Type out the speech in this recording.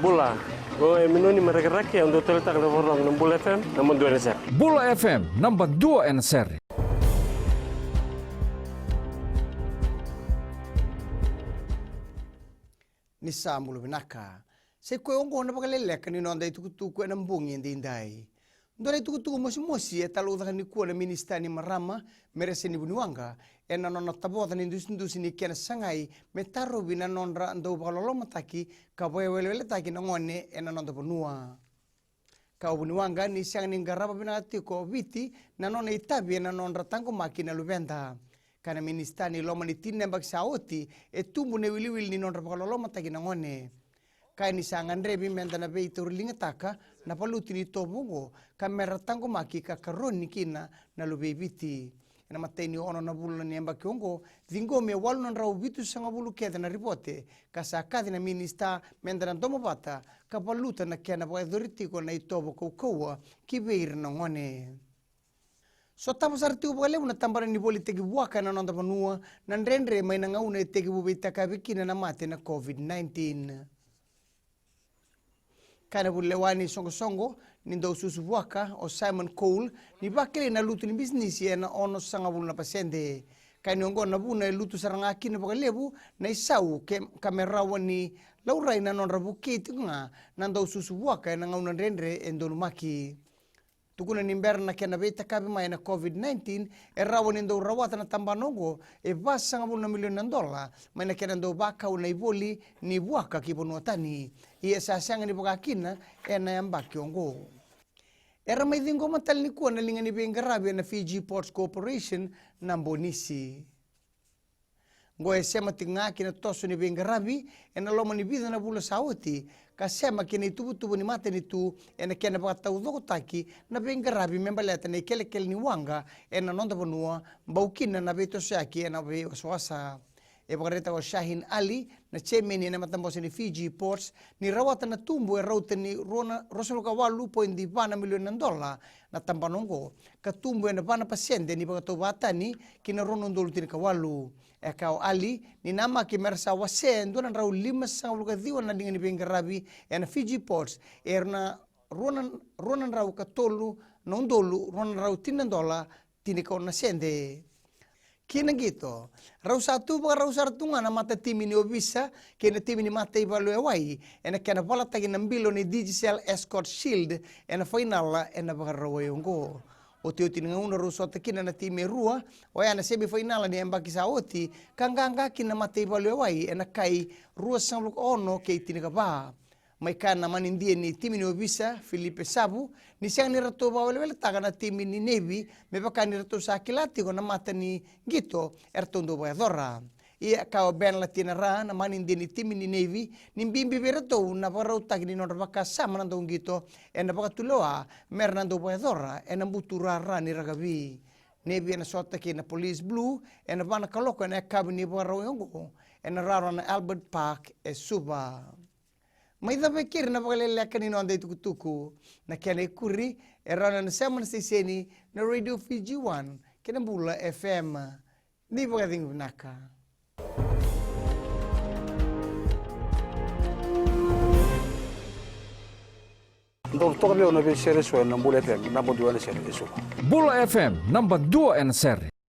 Bula. Go minuni maragaraki ang hotel tak na forang ng Bula FM naman 2 NSR. Bula FM number 2 NSR. Ni Samuel Vinaka. Se koe ongo na Vakaleleka ni nonda itukutuku na mbungi ndindai. Ndora itukutuku mosi e taluda ni kuwa na ministani marama merese ni buniwanga e na nona taboda ni ndusi ni kena sangai metaro bina nondra ndau bakaloloma taki ka wele taki na ngone e na nonda bonua. Ka buniwanga ni siang ni ngaraba bina atiko viti na nona itabi e na nondra tango makina lubenda. Kana ministani loma ni tinembak saoti e tumbu ne wili ni nondra bakaloloma taki na ngone. Kaya ni sangan rebi menta na bei turulinga taka na paluti ni tobungo kamera tango maki ka karoni kina na lube biti. Ena mateni ono na bulu ni amba kiongo vingo me walu na rau bitu sanga bulu keda na ripote kasa kadi na minista menta na tomo bata ka paluta na kia na paka doritiko na itobo koukoua ki beir na ngone. So tapos arti upo kalebu na tambara ni boli tegi waka na nonda panua na nrendre may na ngauna tegi bubita kabikina na mate na COVID-19. Kana bulewani songo ni ndo susu waka o Simon Cole ni bakele na lutu ni business ya na ono sanga bulu na pasende. Kana ongo na buna lutu saranga kina bakalebu na isau ke kamerawa ni laurai na non rabuketi nga na ndo susu waka na ngauna nrendre endonu maki. Tukuna nimber na kena beta kabi mai na COVID-19 e rawa ni ndo rawata na tambanongo e basa nga na $1 million mai na kena ndo baka una iboli ni buaka kibonuatani i sasanga ni bukakina e na yambaki ongo. Era mai dingo matal ni kuwa na linga ni Bengarabi na Fiji Ports Corporation na Mbonisi. Ngoe sema tinga kina toso ni Bengarabi e na loma ni bida na bula sauti ka sema kina itubu ni mate ni tu e na kena baka taudoko taki na Bengarabi membaleta na ikele ni wanga e na nonda bonua mbaukina na beto seaki e na be waswasa. E bakareta ko Shahin Ali na chairman ni na matambosa ni Fiji Ports ni rawata na tumbu e rauta ni Rosaloka walu $1 million na tambanongo ka tumbu e na bana pasyente ni bakatobata ni kina ronondolu tini kawalu. E kao Ali ni nama ki mersa wase ndo na rau 5 sang luka diwa na dinga ni Bengarabi e na Fiji Ports e na ronan rau katolu na undolu ronan rau $10 tini kao na sende. Kina gitu, rau satu nga na mata timi ni obisa, kena timi ni mata ibalu ewai, ena kena pala tagi nambilo ni Digital Escort Shield, ena final ena baka rawai ongo. Oti nga una rusota kina na timi rua, oya na semi final ni embaki sa oti, kanga kina mata ibalu ewai, ena kai rua sangluk ono kei tinika ba. Mai kana manindia ni timi ni obisa Filipe Sabu ni siang ni rato bawal taga na timi ni Navy me baka ni rato sa kilati ko na mata ni gito ertondo bayadora ia kao ben latina ra na manindia ni timi ni Navy ni bimbi berato na parau tagi ni nor baka sama nando gito e na baka tuloa mernando bayadora e na butura ra ni ragabi Navy na sota ki na police blue e na bana kaloko na kabini barau yongo e na raro na Albert Park e suba. May napikir na Vakaleleka ni nonda itukutuku na kena ikuri erana na seman siseni na Radio Fiji 1 kena Bula FM. Di ba kating naka? Ndo toka leo na be sere so na Bula FM na bodu na sere eso. Bula FM number 2 NSR.